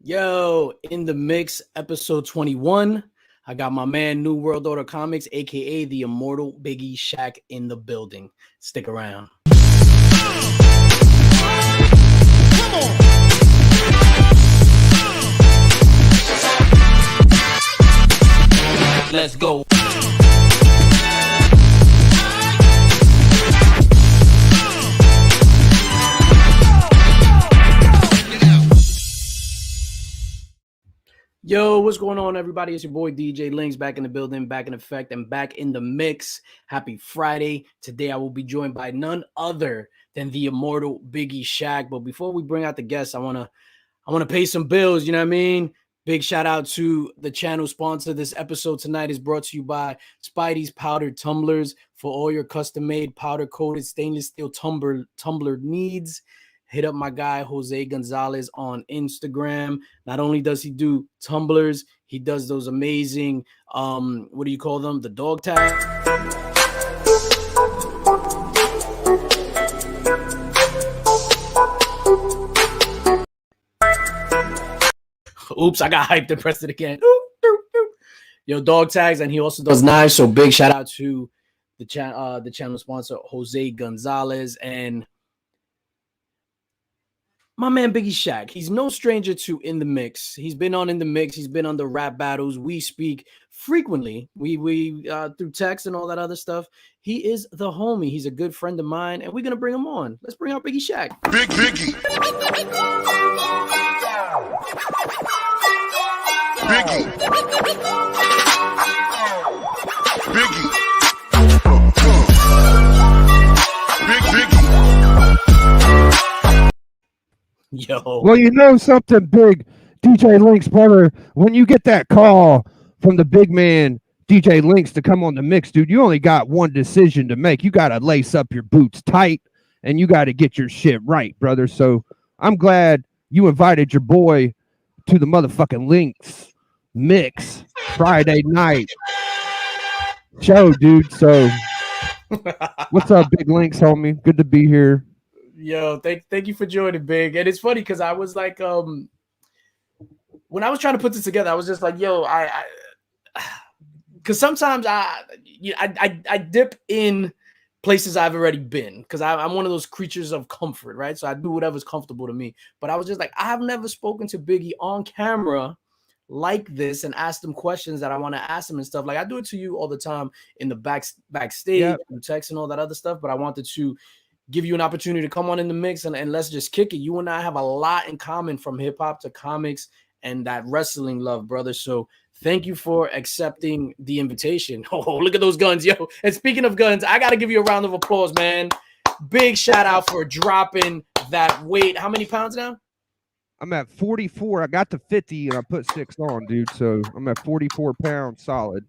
Yo, in the mix, episode 21. I got my man, New World Order Comics, aka the Immortal Biggie Shaq, in the building. Stick around. Let's go. Yo, what's going on, everybody? It's your boy DJ Linx back in the building, back in effect, and back in the mix. Happy Friday. Today I will be joined by none other than the Immortal Biggie Shaq. But before we bring out the guests, I wanna pay some bills, you know what I mean? Big shout out to the channel sponsor. This episode tonight is brought to you by Spidey's Powdered Tumblers. For all your custom-made powder-coated stainless steel tumbler needs, hit up my guy Jose Gonzalez on Instagram. Not only does he do tumblers, he does those amazing what do you call them? The dog tag. Oops, I got hyped and pressed it again. Yo, dog tags, and he also does knives. So big shout out to the channel sponsor Jose Gonzalez and my man Biggie Shaq. He's no stranger to In the Mix. He's been on In the Mix. He's been on the rap battles. We speak frequently. We through text and all that other stuff. He is the homie. He's a good friend of mine, and we're gonna bring him on. Let's bring out Biggie Shaq. Big Biggie. Biggie. Biggie. Big Biggie. Yo. Well, you know something, big DJ Linx, brother. When you get that call from the big man DJ Linx to come on the mix, dude, you only got one decision to make. You got to lace up your boots tight, and you got to get your shit right, brother. So I'm glad you invited your boy to the motherfucking Linx mix Friday night show, dude. So what's up, big Linx, homie? Good to be here. Yo, thank you for joining, Big. And it's funny because I was like, when I was trying to put this together, I was just like, yo, because sometimes I dip in places I've already been because I'm one of those creatures of comfort, right? So I do whatever's comfortable to me. But I was just like, I have never spoken to Biggie on camera like this and asked him questions that I want to ask him and stuff. Like I do it to you all the time in the backstage, Yep. text and all that other stuff. But I wanted to give you an opportunity to come on in the mix and let's just kick it. You and I have a lot in common, from hip hop to comics and that wrestling love, brother. So thank you for accepting the invitation. Oh, look at those guns, yo. And speaking of guns, I got to give you a round of applause, man. Big shout out for dropping that weight. How many pounds now? I'm at 44. I got to 50 and I put 6 on, dude. So I'm at 44 pounds solid.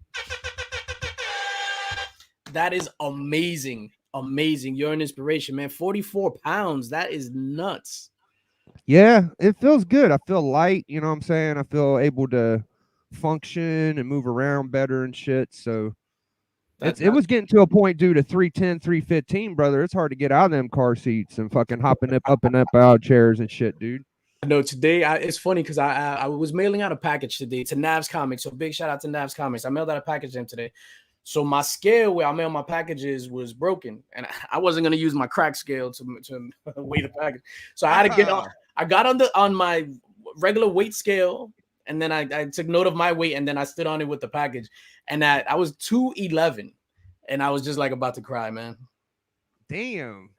That is amazing. Amazing. You're an inspiration, man. 44 pounds. That is nuts. Yeah, it feels good. I feel light, you know what I'm saying? I feel able to function and move around better and shit. So it was getting to a point, dude, at 310, 315, brother. It's hard to get out of them car seats and fucking hopping up and up out chairs and shit, dude. No, today it's funny because I was mailing out a package today to Nav's Comics. So big shout out to Nav's Comics. I mailed out a package to him today. So my scale where I mail my packages was broken, and I wasn't gonna use my crack scale to weigh the package. So I had to get on. I got on my regular weight scale, and then I took note of my weight, and then I stood on it with the package, and I was 211, and I was just like about to cry, man. Damn,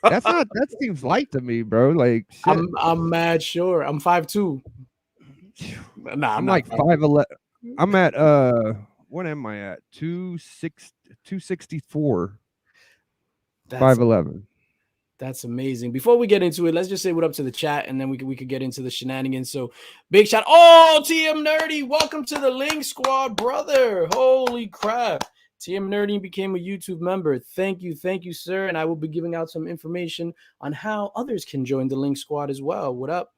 that seems light to me, bro. Like shit. I'm mad sure. I'm 5'2". Nah, I'm like 5'11". I'm at what am I at? 264. 5'11". That's amazing. Before we get into it, let's just say what up to the chat, and then we could get into the shenanigans. So big shout. Oh, TM Nerdy, welcome to the Linx Squad, brother. Holy crap. TM Nerdy became a YouTube member. Thank you, sir. And I will be giving out some information on how others can join the Linx Squad as well. What up?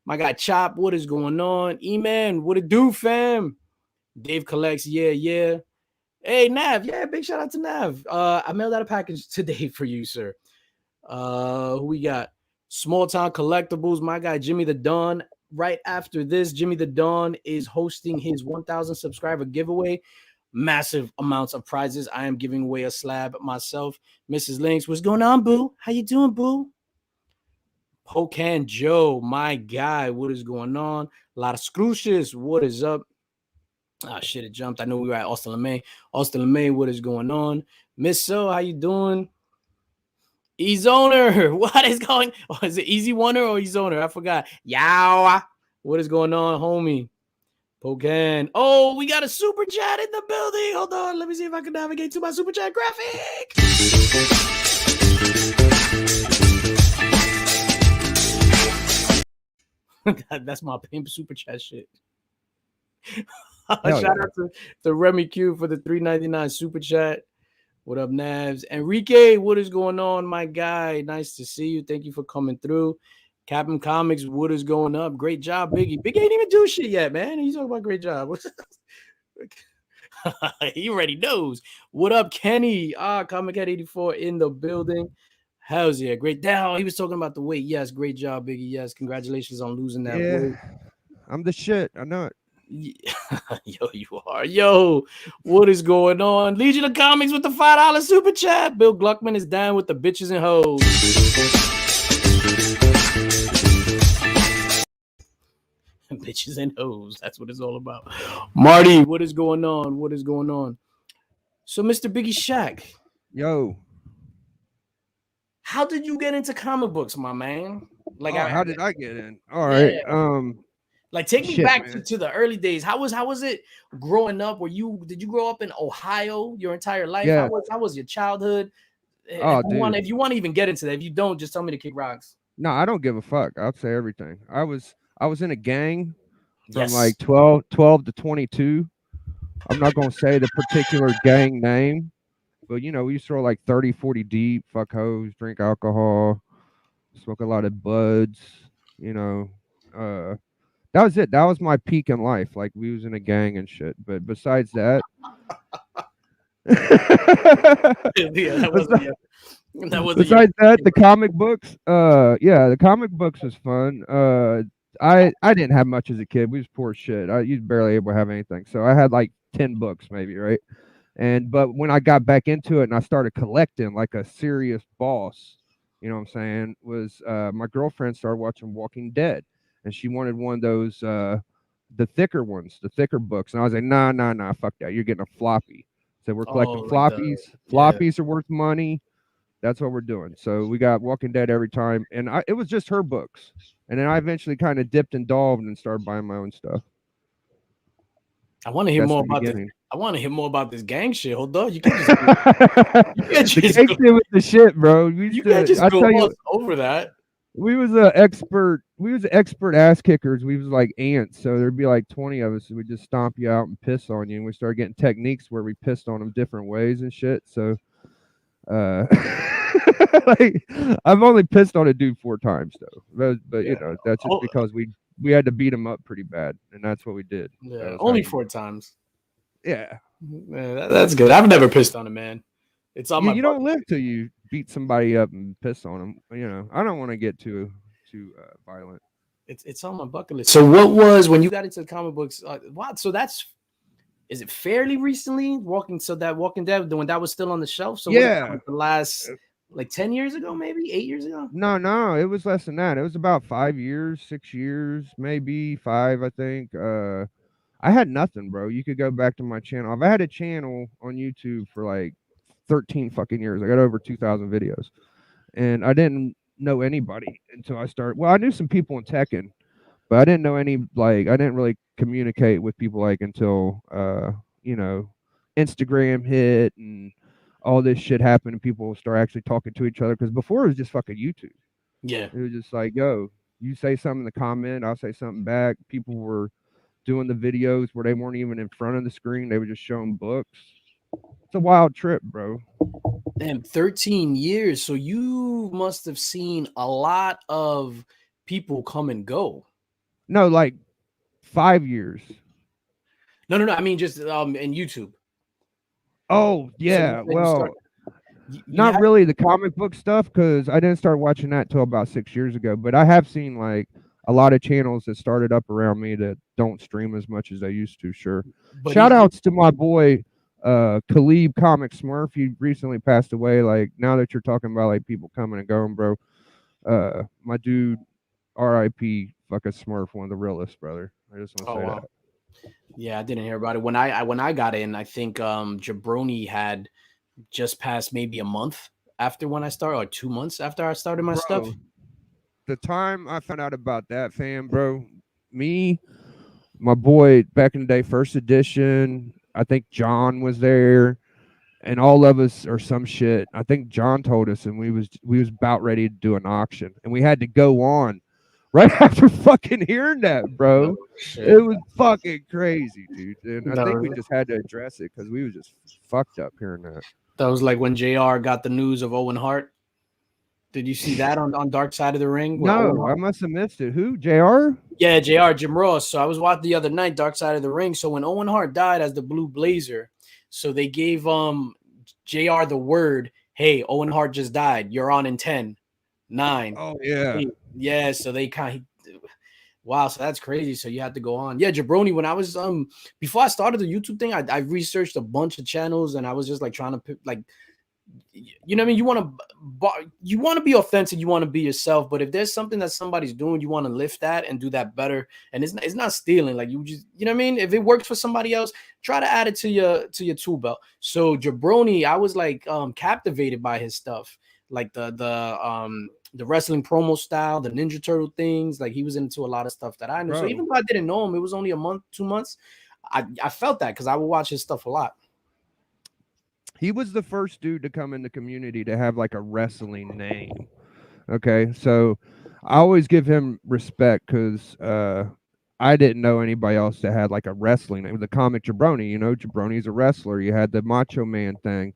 My guy Chop, what is going on? E-Man, what it do, fam? Dave collects, yeah. Hey, Nav, yeah, big shout out to Nav. I mailed out a package today for you, sir. Who we got? Small Town Collectibles, my guy Jimmy the Don, right after this, Jimmy the Dawn is hosting his 1,000 subscriber giveaway. Massive amounts of prizes. I am giving away a slab myself. Mrs. Linx, what's going on, boo? How you doing, boo? Pocan Joe, my guy, what is going on? A lot of scrooshes, what is up? Ah, shit, it jumped. I know we were at Austin LeMay. Austin LeMay, what is going on? Miss So, how you doing? E-Zoner, what is going? Oh, is it Easy Oner or E-Zoner? I forgot. Yow, what is going on, homie? Pocan. Oh, we got a super chat in the building. Hold on, let me see if I can navigate to my super chat graphic. That's my pimp super chat shit. Shout out to Remy Q for the $3.99 super chat. What up, Navs? Enrique, what is going on, my guy? Nice to see you. Thank you for coming through. Captain Comics, what is going up? Great job, Biggie. Biggie ain't even do shit yet, man. He's talking about great job. He already knows. What up, Kenny? Comic Cat 84 in the building. Hell's yeah, great. Down. He was talking about the weight. Yes, great job, Biggie. Yes, congratulations on losing that weight. I'm the shit. I know it. Yo, you are. Yo, what is going on? Legion of Comics with the $5 super chat. Bill Gluckman is down with the bitches and hoes. Bitches and hoes. That's what it's all about. Marty, what is going on? What is going on? So, Mr. Biggie Shaq. Yo. How did you get into comic books, my man? Like, how did I get in? All right. Yeah. Like, take me back to the early days. How was it growing up? Did you grow up in Ohio your entire life? Yeah. How was your childhood? Oh, if you want to even get into that, if you don't, just tell me to kick rocks. No, I don't give a fuck. I'll say everything. I was in a gang from Yes. like 12 to 22. I'm not going to say the particular gang name, but we used to throw like 30, 40 deep, fuck hoes, drink alcohol, smoke a lot of buds, that was it. That was my peak in life. Like, we was in a gang and shit. But besides that, besides that, the comic books. The comic books was fun. I didn't have much as a kid. We was poor shit. I was barely able to have anything. So I had like 10 books maybe, right? But when I got back into it and I started collecting like a serious boss, you know what I'm saying, was my girlfriend started watching Walking Dead. And she wanted one of those, the thicker ones, the thicker books. And I was like, nah, fuck that. You're getting a floppy. So we're collecting floppies. Floppies are worth money. That's what we're doing. So we got Walking Dead every time. And it was just her books. And then I eventually kind of dipped and delved and started buying my own stuff. I want to hear more about this. I want to hear more about this gang shit. Hold on. You can't just the gang shit with the shit, bro. You can't just go over that. We was expert ass kickers. We was like ants. So there'd be like 20 of us. And we'd just stomp you out and piss on you. And we started getting techniques where we pissed on them different ways and shit. So, like, I've only pissed on a dude 4 times though. But that's just because we had to beat him up pretty bad. And that's what we did. Yeah, only 4 times. Yeah. That's good. I've never pissed on a man. It's on my you don't live till you beat somebody up and piss on them. I don't want to get too violent. It's on my bucket list. So what was when you got into the comic books? Wow. So is it fairly recently? Walking Dead when that was still on the shelf. So yeah, the last like 10 years ago, maybe 8 years ago. No, it was less than that. It was about 5 years, 6 years, maybe 5. I think. I had nothing, bro. You could go back to my channel. I've had a channel on YouTube for like 13 fucking years. I got over 2,000 videos, and I didn't know anybody until I started. Well, I knew some people in Tekken, but I didn't know any. Like, I didn't really communicate with people like until Instagram hit and all this shit happened, and people start actually talking to each other. Because before it was just fucking YouTube. Yeah, it was just like, yo, you say something in the comment, I'll say something back. People were doing the videos where they weren't even in front of the screen; they were just showing books. It's a wild trip, bro. Damn, 13 years. So you must have seen a lot of people come and go. No, like 5 years. No. I mean, just in YouTube. Oh, yeah. So not really the comic book stuff, because I didn't start watching that till about 6 years ago. But I have seen like a lot of channels that started up around me that don't stream as much as they used to. Sure. But Shout outs to my boy Khalib Comic Smurf. He recently passed away. Like now that you're talking about like people coming and going, bro. My dude, R.I.P. Fucking Smurf, one of the realest, brother. I just want to say wow. that. Yeah, I didn't hear about it. When I got in, I think Jabroni had just passed maybe a month after when I started, or 2 months after I started my stuff. Bro, the time I found out about that, fam, bro, me, my boy back in the day, first edition, I think John was there, and all of us or some shit. I think John told us, and we was about ready to do an auction, and we had to go on right after fucking hearing that, bro. Oh, shit. It was fucking crazy, dude. And I think we No, just had to address it because we was just fucked up hearing that. that was like when JR got the news of Owen Hart. Did you see that on Dark Side of the Ring? Where Owen No, I Hart, must have missed it. Who? JR? yeah, JR, Jim Ross. So I was watching the other night, Dark Side of the Ring. So when Owen Hart died as the Blue Blazer, so they gave JR the word, hey, Owen Hart just died. You're on in 10, 9, Oh yeah. 8. Yeah, so they kind of wow, so that's crazy. So you had to go on. Yeah, Jabroni, when I was before I started the YouTube thing, I researched a bunch of channels and I was just like trying to pick like, you know what I mean? You want to be authentic, you want to be yourself, but if there's something that somebody's doing, you want to lift that and do that better. And it's not stealing. Like you just, you know what I mean? If it works for somebody else, try to add it to your tool belt. So Jabroni, I was like captivated by his stuff, like the wrestling promo style, the Ninja Turtle things. Like he was into a lot of stuff that I knew. So Bro. even though I didn't know him, it was only a month, 2 months. I felt that because I would watch his stuff a lot. He was the first dude to come in the community to have like a wrestling name. Okay, so I always give him respect because I didn't know anybody else that had like a wrestling name. The comic Jabroni, you know, Jabroni's a wrestler. You had the Macho Man thing,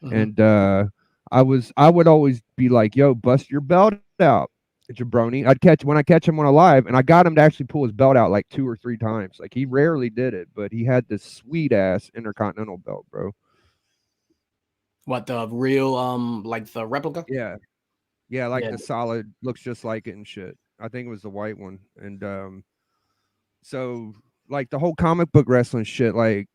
Mhm. and I would always be like, "Yo, bust your belt out, Jabroni." When I catch him on a live, and I got him to actually pull his belt out like 2 or 3 times. Like he rarely did it, but he had this sweet ass Intercontinental belt, bro. What the real like the replica? Yeah, yeah, like Yeah, the solid looks just like it and shit. I think it was the white one, and so like the whole comic book wrestling shit, like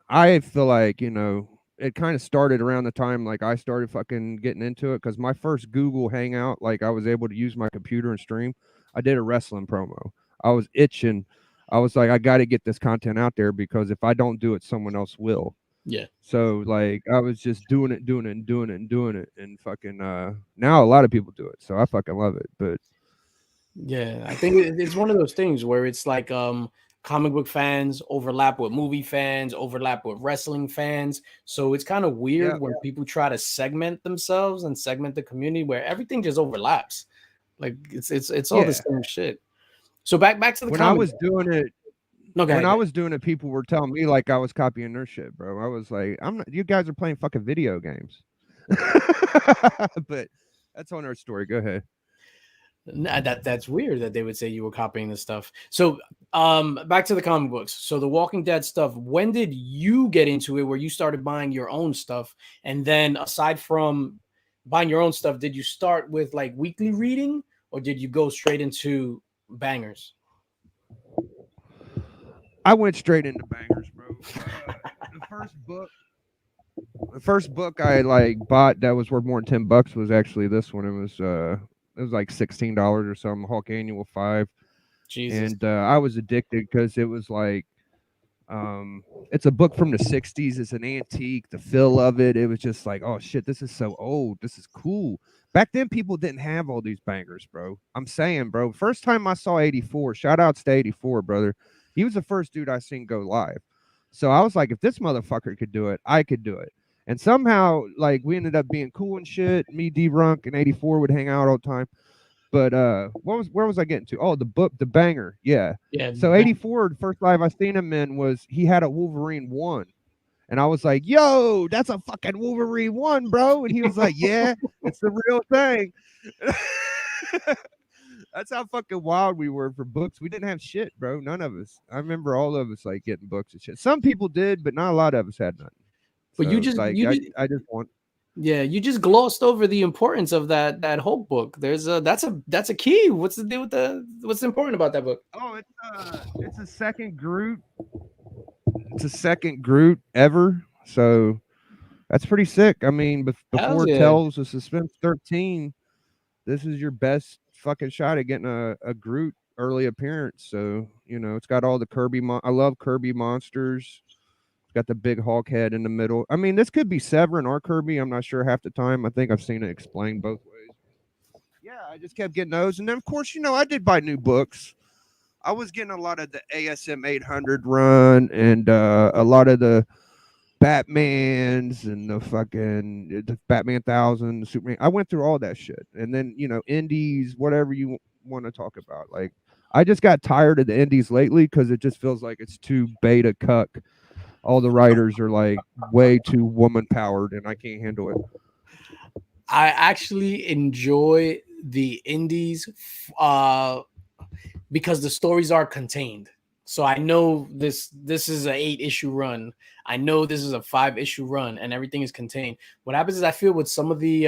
I feel like, you know, it kind of started around the time like I started fucking getting into it because my first Google Hangout, like I was able to use my computer and stream. I did a wrestling promo. I was itching. I was like, I got to get this content out there because if I don't do it, someone else will. yeah, So like I was just doing it, doing it, and doing it, and doing it, and fucking now a lot of people do it. So I fucking love it. But yeah. I think it's one of those things where it's like comic book fans overlap with movie fans, overlap with wrestling fans. So it's kind of yeah, weird when people try to segment themselves and segment the community where everything just overlaps. Like it's all the yeah. same shit. So back to the When I comic. was doing it, No, go when ahead, I go ahead. was doing it, people were telling me like I was copying their shit, bro. I was like, I'm not. You guys are playing fucking video games. But that's on our story. Go ahead. Nah, that's weird that they would say you were copying this stuff. So back to the comic books. So the Walking Dead stuff, when did you get into it where you started buying your own stuff? And then aside from buying your own stuff, did you start with like weekly reading or did you go straight into bangers? I went straight into bangers, bro. The first book I like bought that was worth more than $10 was actually this one. It was like $16 or something. Hulk Annual 5, Jesus. and I was addicted because it was like it's a book from the 60s. It's an antique. The feel of it, it was just like, oh shit, this is so old. This is cool. Back then people didn't have all these bangers, bro. I'm saying, bro, first time I saw 84, shout outs to 84, brother. He was the first dude I seen go live. So I was like, if this motherfucker could do it, I could do it. And somehow, like, we ended up being cool and shit. Me, D Runk, and 84 would hang out all the time. But where was I getting to? Oh, the book, the banger. Yeah. Yeah. So 84, the first live I seen him in was he had a Wolverine 1. And I was like, yo, that's a fucking Wolverine 1, bro. And he was like, yeah, it's the real thing. That's how fucking wild we were for books. We didn't have shit, bro. None of us. I remember all of us like getting books and shit. Some people did, but not a lot of us had nothing. But you So just like you just I just want Yeah, you just glossed over the importance of that Hulk book. There's a that's a key. What's the deal with what's important about that book? Oh, it's a second Groot. It's a second Groot ever. So that's pretty sick. I mean, Hell before yeah. Tells the Suspense 13, this is your best fucking shot at getting a Groot early appearance. So, it's got all the Kirby. I love Kirby monsters. It's got the big Hulk head in the middle. I mean, this could be Severin or Kirby. I'm not sure half the time. I think I've seen it explained both ways. Yeah, I just kept getting those. And then, of course, I did buy new books. I was getting a lot of the ASM 800 run and a lot of the Batmans and the Batman 1000, the Superman. I went through all that shit. And then, indies, whatever you want to talk about. Like, I just got tired of the indies lately because it just feels like it's too beta cuck. All the writers are like way too woman powered and I can't handle it. I actually enjoy the indies because the stories are contained. So I know this is an 8-issue run. I know this is a 5-issue run, and everything is contained. What happens is I feel with some of the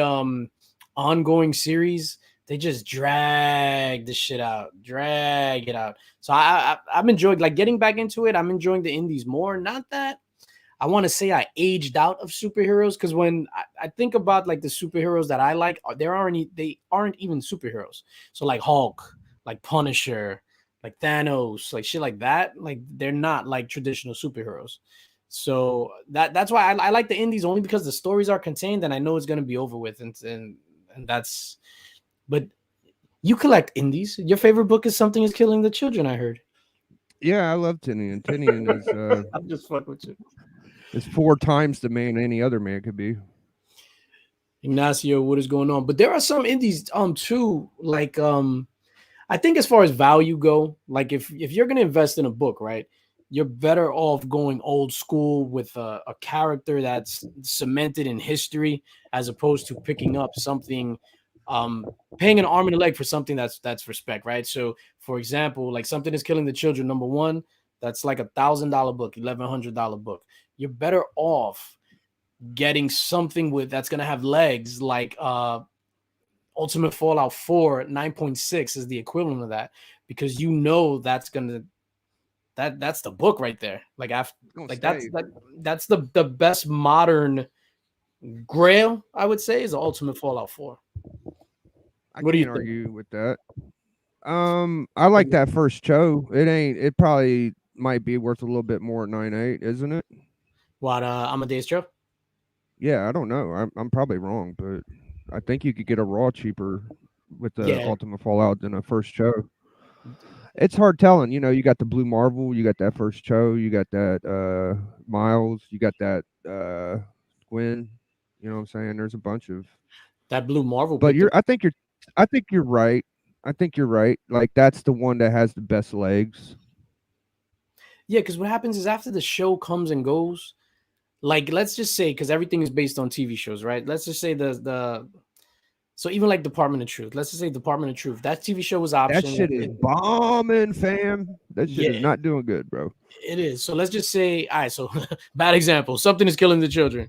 ongoing series, they just drag the shit out, drag it out. So I'm enjoying like getting back into it. I'm enjoying the indies more. Not that I want to say I aged out of superheroes because when I think about like the superheroes that I like, they aren't even superheroes. So like Hulk, like Punisher, like Thanos, like shit like that. Like they're not like traditional superheroes. So that's why I like the indies only because the stories are contained and I know it's gonna be over with and that's. But you collect indies. Your favorite book is Something Is Killing the Children. I heard. Yeah, I love Tinian. Tinian is I'm just fucking with you. is 4 times the man any other man could be. Ignacio, what is going on? But there are some indies too, like I think as far as value go, like if you're gonna invest in a book, right, you're better off going old school with a character that's cemented in history as opposed to picking up something, paying an arm and a leg for something that's respect, right? So for example, like Something Is Killing the Children, number one, that's like $1,000 book, $1,100 book. You're better off getting something with that's gonna have legs like Ultimate Fallout 4 9.6 is the equivalent of that because that's gonna that's the book right there. Like after like that's the best modern grail I would say is the Ultimate Fallout 4. I What do you can't think? argue with that. I like that first show. It probably might be worth a little bit more at 9.8, isn't it? What Amadeus Cho? Yeah, I don't know. I'm probably wrong, but I think you could get a raw cheaper with the Yeah, Ultimate Fallout than a first show. It's hard telling. You got the Blue Marvel, you got that first show, you got that Miles, you got that Gwen. You know what I'm saying? There's a bunch of. that Blue Marvel But picked up. I think you're right. I think you're right. Like that's the one that has the best legs. Yeah, because what happens is after the show comes and goes, like let's just say because everything is based on TV shows, right? Let's just say the so even like Department of Truth, let's just say Department of Truth, that TV show was That optional. shit is bombing, fam. That shit is Yeah, not doing good, bro. it is. So let's just say, all right, so bad example, Something Is Killing the Children.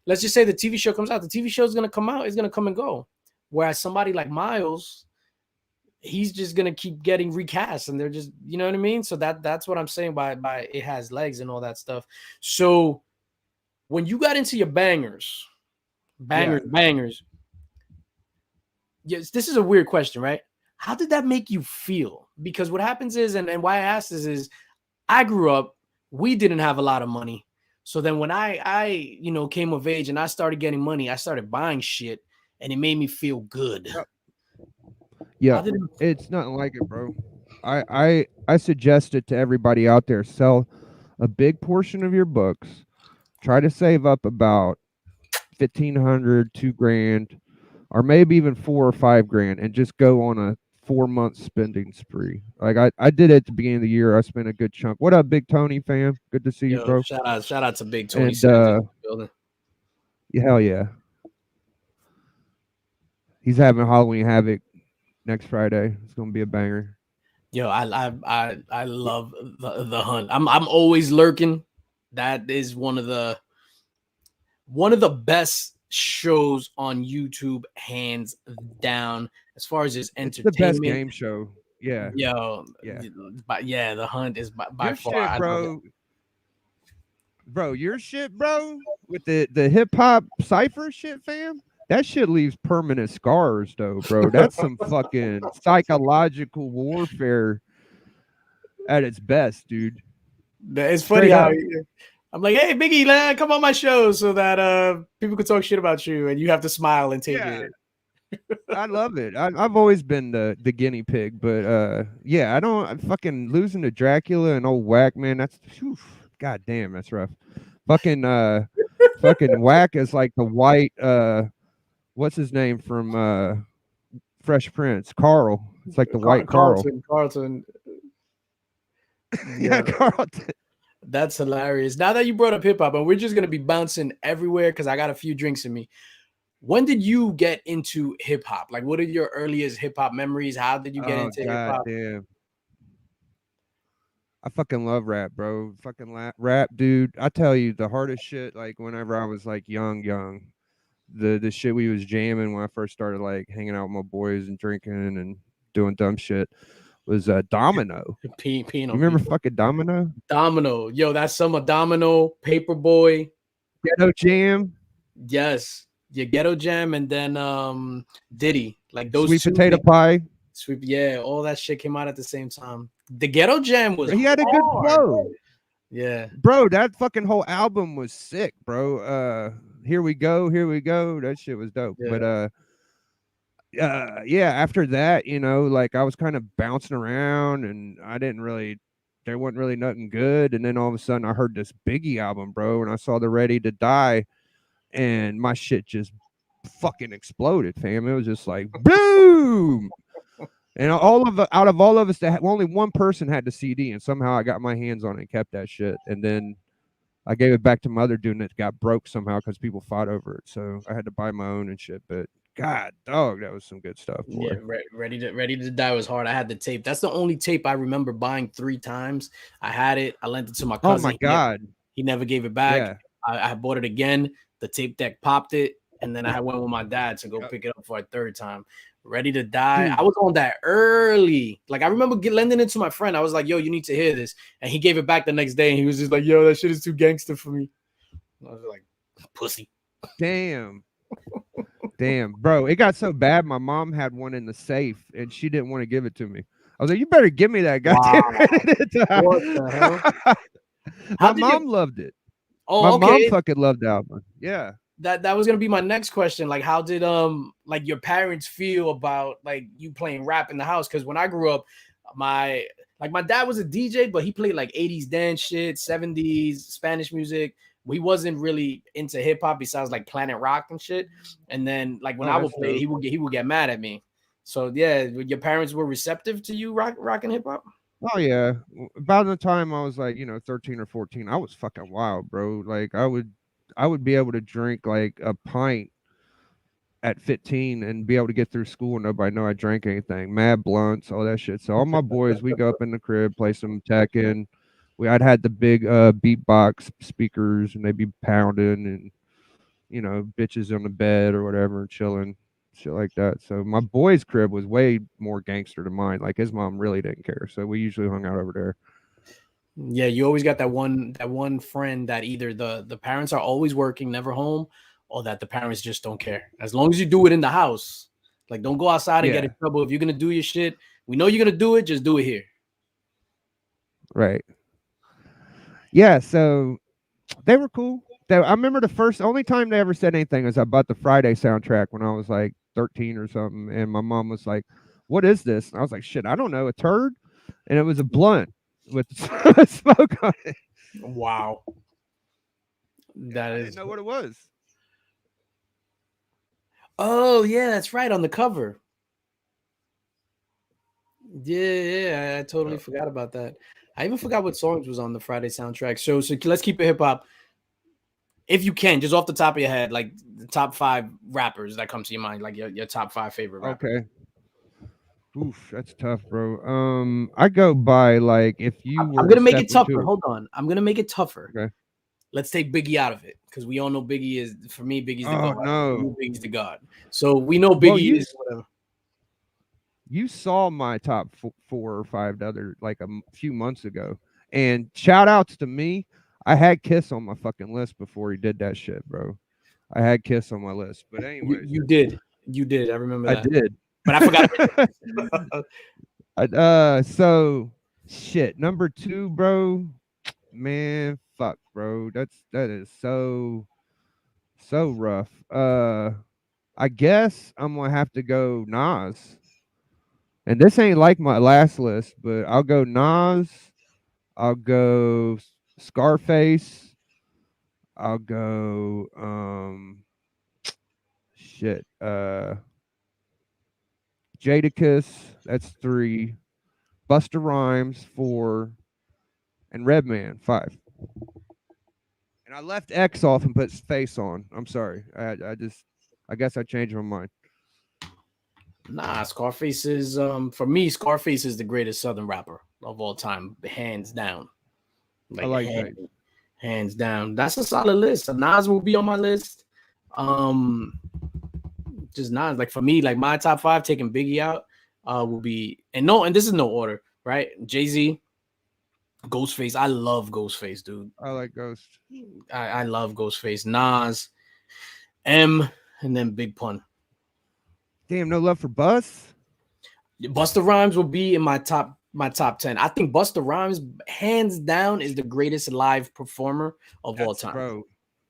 Let's just say the TV show comes out. The TV show is gonna come out, it's gonna come and go. Whereas somebody like Miles, he's just gonna keep getting recast, and they're just, you know what I mean? So that's what I'm saying by it has legs and all that stuff. So when you got into your Yeah. bangers, yes, this is a weird question, right? How did that make you feel? Because what happens is, and why I asked this is, I grew up, we didn't have a lot of money. So then when I came of age and I started getting money, I started buying shit and it made me feel good. Yeah. How did it, It's nothing like it, bro. I suggest it to everybody out there. Sell a big portion of your books. Try to save up about 1,500, 2 grand, or maybe even 4 or 5 grand, and just go on a 4 month spending spree. Like I did it at the beginning of the year. I spent a good chunk. What up, Big Tony fam? Good to see you, bro. shout out to Big Tony And Sands in the building. yeah, hell yeah. He's having Halloween Havoc next Friday. It's gonna be a banger. Yo, I love the hunt. I'm always lurking. That is one of the one of the best shows on YouTube, hands down, as far as its It's the best entertainment. game show. Yeah, Yo, yeah. but yeah, The Hunt is by Your far. shit, I love it. bro. Your shit, bro. With the hip hop cipher shit, fam. That shit leaves permanent scars, though, bro. That's some fucking psychological warfare at its best, dude. It's funny Straight how up. I'm like, hey Biggie, man, come on my show so that people can talk shit about you and you have to smile and take Yeah. it. I love it. I've always been the guinea pig, but yeah, I'm fucking losing to Dracula and old Whack, man. That's whew, god damn, that's rough. Fucking fucking Whack is like the white what's his name from Fresh Prince? Carl. It's like the white Carl. Carlton. Yeah, Yeah, Carl. that's hilarious. Now that you brought up hip hop, and we're just gonna be bouncing everywhere because I got a few drinks in me. When did you get into hip hop? Like, what are your earliest hip hop memories? How did you get Oh into hip god hop? damn. I fucking love rap, bro. Fucking rap, dude. I tell you, the hardest shit, like whenever I was like young, the shit we was jamming when I first started like hanging out with my boys and drinking and doing dumb shit was Domino. Peeing You on remember people. fucking Domino? Domino, yo, that's some of Domino, Paperboy. Ghetto Jam, Yes, your Ghetto Jam, and then Diddy. Like those Sweet two. Potato Pie. Sweep, yeah, all that shit came out at the same time. The Ghetto Jam was He had a good hard. flow. Yeah, Bro, that fucking whole album was sick, bro. Here we go, here we go. That shit was dope. yeah. But yeah, after that, like I was kind of bouncing around and there wasn't really nothing good. And then all of a sudden I heard this Biggie album, bro, and I saw the Ready to Die, and my shit just fucking exploded, fam. It was just like boom. And out of all of us, only one person had the CD, and somehow I got my hands on it and kept that shit. And then I gave it back to my other dude, and it got broke somehow because people fought over it. So I had to buy my own and shit. But God, dog, that was some good stuff, boy. Yeah, ready to die was hard. I had the tape. That's the only tape I remember buying 3 times. I had it. I lent it to my Oh cousin. my God. He never gave it back. Yeah. I bought it again. The tape deck popped it, and then I went with my dad to go pick it up for a third time. Ready to Die. Dude. I was on that early. Like I remember lending it to my friend. I was like, "Yo, you need to hear this," and he gave it back the next day. And he was just like, "Yo, that shit is too gangster for me." And I was like, "Pussy." Damn. Damn, bro. It got so bad. My mom had one in the safe, and she didn't want to give it to me. I was like, "You better give me that goddamn." Wow. What the hell? My mom loved it. Oh, my okay. mom fucking loved the album. Yeah. That was gonna be my next question. Like, how did like your parents feel about like you playing rap in the house? Because when I grew up, my dad was a DJ, but he played like 80s dance shit, 70s Spanish music. We wasn't really into hip hop besides like Planet Rock and shit. And then like when I would play, he would get mad at me. So yeah, your parents were receptive to you rocking hip hop. Oh yeah. About the time I was like, 13 or 14, I was fucking wild, bro. Like I would be able to drink like a pint at 15 and be able to get through school and nobody know I drank anything. Mad blunts, all that shit. So all my boys, we go up in the crib, play some Tekken. I'd had the big beatbox speakers and they'd be pounding and bitches on the bed or whatever, chilling, shit like that. So my boy's crib was way more gangster than mine. Like his mom really didn't care. So we usually hung out over there. Yeah, you always got that one friend that either the parents are always working, never home, or that the parents just don't care. As long as you do it in the house, like don't go outside and get in trouble. If you're gonna do your shit, we know you're gonna do it. Just do it here. Right. Yeah. So they were cool. I remember the only time they ever said anything was I bought the Friday soundtrack when I was like 13 or something, and my mom was like, "What is this?" And I was like, "Shit, I don't know, a turd," and it was a blunt with smoke on it. Wow. I didn't know what it was. Oh yeah, that's right, on the cover. Yeah, I totally forgot about that. I even forgot what songs was on the Friday soundtrack. So let's keep it hip hop. If you can, just off the top of your head, like the top 5 rappers that come to your mind, like your top 5 favorite rappers. Okay. Oof, that's tough, bro. I go by like if you were. I'm gonna make it tougher. Hold on, I'm gonna make it tougher. Okay. let's take Biggie out of it because we all know Biggie is, for me, Biggie's the Oh god. no. Biggie's the god. So we know Well, Biggie is whatever. you saw my top 4 or 5 the other like few months ago, and shout outs to me. I had Kiss on my fucking list before he did that shit, bro. I had Kiss on my list, but anyways, You did. I remember I that. did. But I forgot. So shit. Number 2, bro. Man, fuck, bro. That is so rough. I guess I'm gonna have to go Nas. And this ain't like my last list, but I'll go Nas. I'll go Scarface. I'll go shit. Jadakiss, that's 3. Busta Rhymes, 4. And Redman, 5. And I left X off and put Face on. I'm sorry. I guess I changed my mind. Nah, Scarface is for me, Scarface is the greatest Southern rapper of all time, hands down. I like that. Hands down. That's a solid list. So Nas will be on my list. Just Nas. Like for me, like my top 5, taking Biggie out, will be and this is no order, right? Jay-Z, Ghostface. I love Ghostface, dude. I like Ghost. I love Ghostface. Nas, M, and then Big Pun. Damn, no love for Bus? Busta Rhymes will be in my top 10. I think Busta Rhymes, hands down, is the greatest live performer of all time. Bro,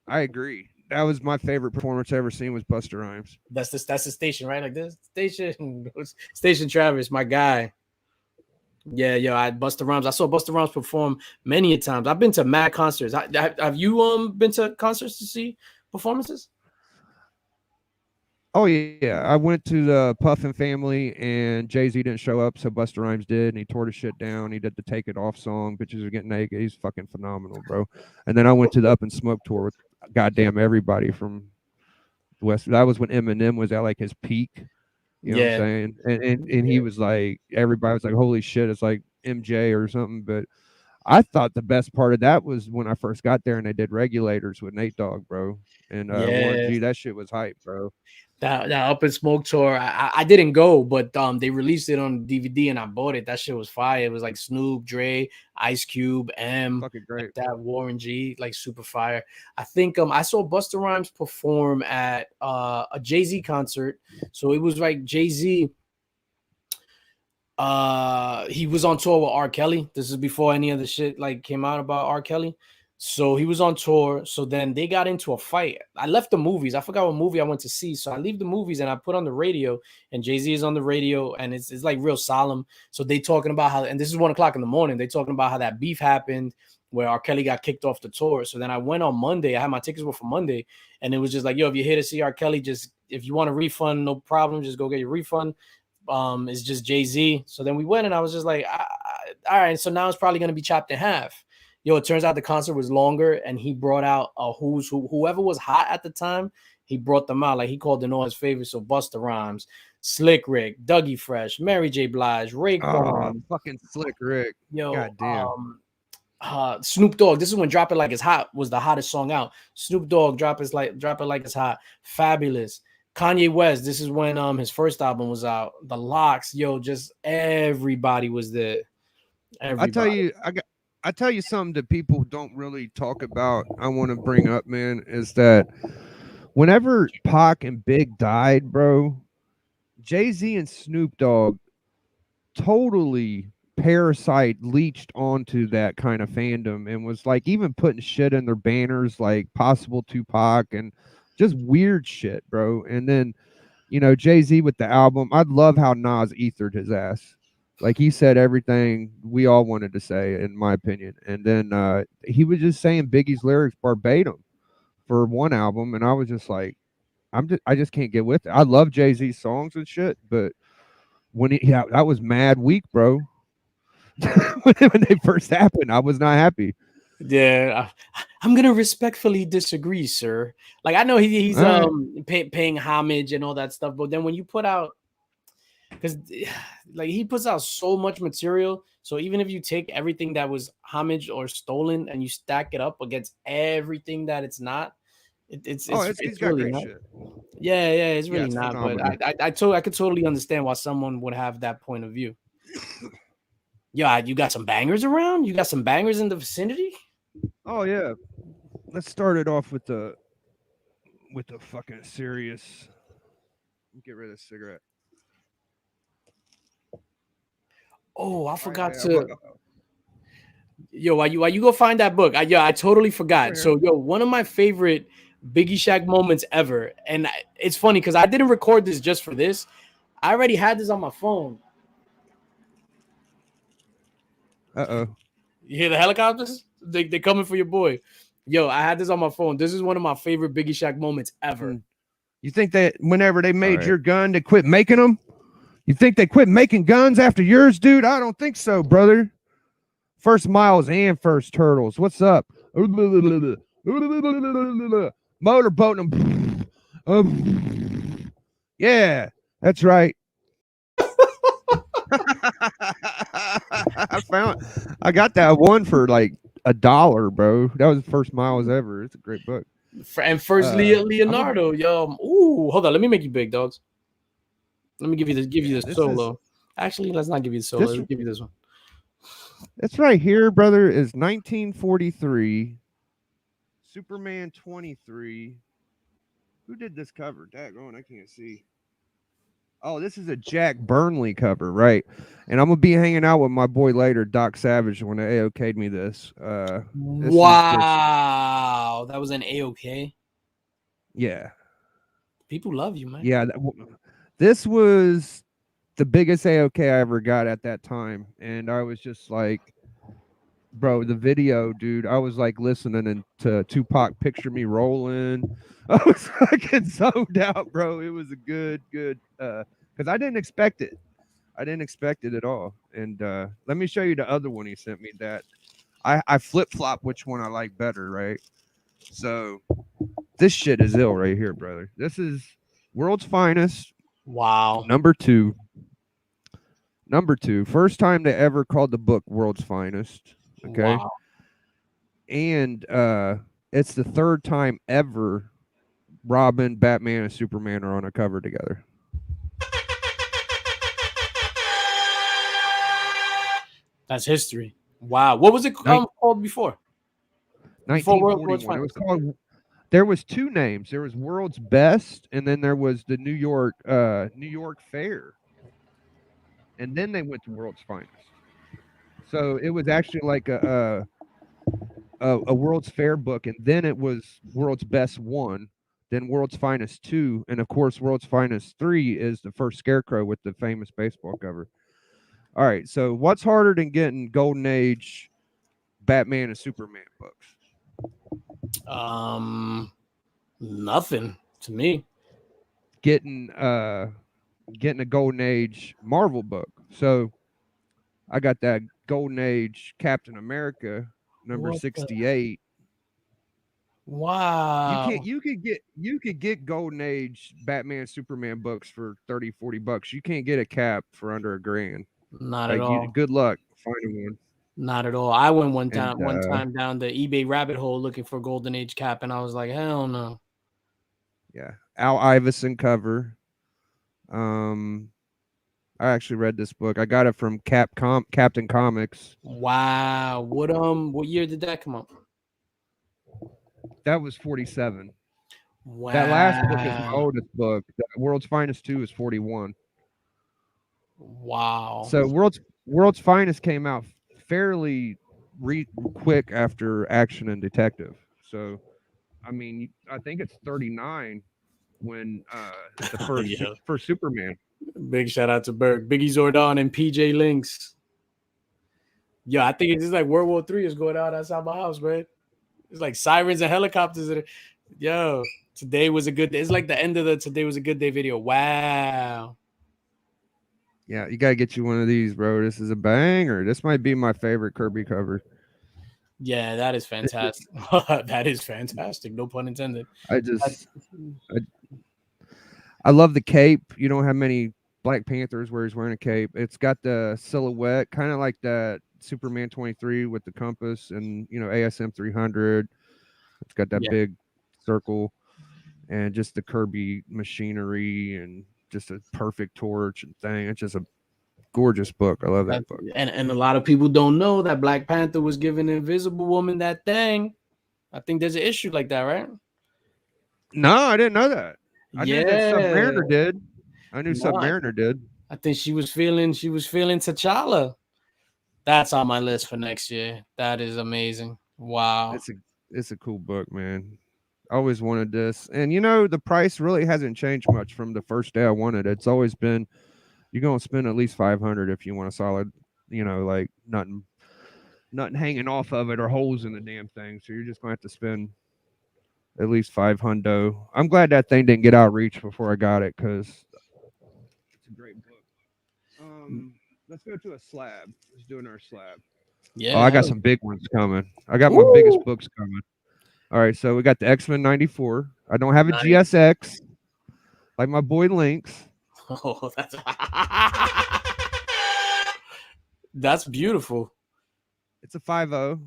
I agree. That was my favorite performance I ever seen was Busta Rhymes. That's the station, right? Like this station Travis, my guy. Yeah, yo, Busta Rhymes. I saw Busta Rhymes perform many a times. I've been to mad concerts. Have you been to concerts to see performances? Oh yeah, I went to the Puffin family, and Jay-Z didn't show up, so Busta Rhymes did, and he tore the shit down. He did the "Take It Off" song. Bitches are getting naked. He's fucking phenomenal, bro. And then I went to the Up and Smoke tour with goddamn everybody from the West. That was when Eminem was at like his peak. You know what I'm saying? And he was like, everybody was like, holy shit, it's like MJ or something. But I thought the best part of that was when I first got there and they did Regulators with Nate Dogg, bro. And Warren G, that shit was hype, bro. That Up and Smoke tour, I didn't go, but they released it on DVD and I bought it. That shit was fire. It was like Snoop, Dre, Ice Cube, M, fucking great. like that Warren G, like super fire. I think I saw Busta Rhymes perform at a Jay-Z concert. So it was like Jay-Z. He was on tour with R. Kelly. This is before any of the shit like came out about R. Kelly. So he was on tour. So then they got into a fight. I left the movies. I forgot what movie I went to see. So I leave the movies and I put on the radio, and Jay-Z is on the radio, and it's like real solemn. So they talking about how, and this is 1:00 in the morning. They talking about how that beef happened where R. Kelly got kicked off the tour. So then I went on Monday. I had my tickets were for Monday, and it was just like, yo, if you're here to see R. Kelly, just if you want a refund, no problem, just go get your refund. It's just Jay-Z. So then we went, and I was just like, all right. So now it's probably gonna be chopped in half. Yo, it turns out the concert was longer, and he brought out a who's who. Whoever was hot at the time, he brought them out. Like he called in all his favorites. So Busta Rhymes, Slick Rick, Dougie Fresh, Mary J. Blige, Raekwon, fucking Slick Rick. Yo, goddamn. Snoop Dogg. This is when "Drop It Like It's Hot" was the hottest song out. Snoop Dogg, "Drop It Like It's Hot." Fabulous. Kanye West. This is when his first album was out. The Locks. Yo, just everybody was there. Everybody. I tell you something that people don't really talk about. I want to bring up, man, is that whenever Pac and Big died, bro, Jay-Z and Snoop Dogg totally leached onto that kind of fandom and was like even putting shit in their banners like Possible Tupac and just weird shit, bro. And then, Jay-Z with the album, I'd love how Nas ethered his ass. Like he said everything we all wanted to say, in my opinion. And then he was just saying Biggie's lyrics verbatim for one album, and I was just like, I just can't get with it. I love Jay-Z's songs and shit, but that was mad weak, bro. when they first happened, I was not happy. Yeah, I'm gonna respectfully disagree, sir. Like I know he's paying homage and all that stuff, but then when you put out because like he puts out so much material. So even if you take everything that was homage or stolen and you stack it up against everything that it's not, Oh, he's it's got really great not. shit. Yeah, yeah, it's Yeah, really it's not. But phenomenal. I could totally understand why someone would have that point of view. Yeah, you got some bangers around. You got some bangers in the vicinity. Oh yeah. Let's start it off with the fucking serious. Get rid of the cigarette. Oh, I I, forgot I, to. Yo, why you go find that book? I totally it's right forgot. here. So, yo, one of my favorite Biggie Shaq moments ever, and it's funny because I didn't record this just for this. I already had this on my phone. Uh-oh. You hear the helicopters? They coming for your boy. Yo, I had this on my phone. This is one of my favorite Biggie Shaq moments ever. You think that whenever they made right. your gun, they quit making them? You think they quit making guns after yours, dude? I don't think so, brother. First Miles and First Turtles. What's up? Motorboating them. Yeah, that's right. I got that one for like $1, bro. That was the first Miles ever. It's a great book. And first Leonardo, yo. Ooh, hold on. Let me make you big, dogs. Let me give you the solo. Actually, let's not give you the solo. Let's give you this one. It's right here, brother. Is 1943. Superman 23. Who did this cover? Daggone, I can't see. Oh, this is a Jack Burnley cover, right? And I'm gonna be hanging out with my boy later, Doc Savage, when they AOK'd me this. Wow, that was an AOK. Yeah, people love you, man. Yeah, this was the biggest AOK I ever got at that time, and I was just like, bro, the video, dude. I was like listening to Tupac "Picture Me Rolling." I was fucking zoned out, bro. It was a good, because I didn't expect it. I didn't expect it at all. And let me show you the other one he sent me. That I flip flop which one I like better, right? So this shit is ill right here, brother. This is World's Finest. Wow. Number two. First time they ever called the book World's Finest. Okay. Wow. And it's the third time ever Robin, Batman, and Superman are on a cover together. That's history. Wow. What was it called before? 1941. It was called. There was two names. There was World's Best, and then there was the New York Fair, and then they went to World's Finest. So it was actually like a World's Fair book, and then it was World's Best 1, then World's Finest 2, and of course World's Finest 3 is the first Scarecrow with the famous baseball cover. All right, so what's harder than getting Golden Age Batman and Superman books? Nothing to me. Getting a Golden Age Marvel book. So I got that Golden Age Captain America number 68. Wow. You could get Golden Age Batman Superman books for $30-$40. You can't get a Cap for under $1,000. Not at all. Good luck finding one. Not at all. I went one time down the eBay rabbit hole looking for Golden Age Cap, and I was like, hell no. Yeah, Al Iverson cover. I actually read this book. I got it from Captain Comics. Wow. What year did that come up? That was 47. Wow. That last book is my oldest book. The World's Finest 2 is 41. Wow. So World's Finest came out fairly quick after Action and Detective. So, I mean, I think it's 39 when the first Superman. Big shout out to Berg, Biggie Zordon, and PJ Linx. Yo, I think it's just like World War III is going on outside my house, man. It's like sirens and helicopters. Yo, today was a good day. It's like the end of the Today Was a Good Day video. Wow. Yeah, you gotta get you one of these, bro. This is a banger. This might be my favorite Kirby cover. Yeah, that is fantastic. That is fantastic. No pun intended. I love the cape. You don't have many Black Panthers where he's wearing a cape. It's got the silhouette, kind of like that Superman 23 with the compass and ASM 300. It's got that Yeah. big circle and just the Kirby machinery and just a perfect torch and thing. It's just a gorgeous book. I love that book. And a lot of people don't know that Black Panther was giving Invisible Woman that thing. I think there's an issue like that, right? No, I didn't know that. I knew that Yeah. Submariner did. I knew No, Submariner did. I think she was feeling T'Challa. That's on my list for next year. That is amazing. Wow. It's a cool book, man. I always wanted this. And the price really hasn't changed much from the first day I wanted it. It's always been you're gonna spend at least 500 if you want a solid, like nothing hanging off of it or holes in the damn thing. So you're just gonna have to spend at least 500. I'm glad that thing didn't get out of reach before I got it because it's a great book. Let's go to a slab. Let's do another slab. Yeah. Oh, I got some big ones coming. I got my biggest books coming. All right, so we got the X-Men 94. I don't have a GSX like my boy Linx. Oh, that's beautiful. It's a 5.0.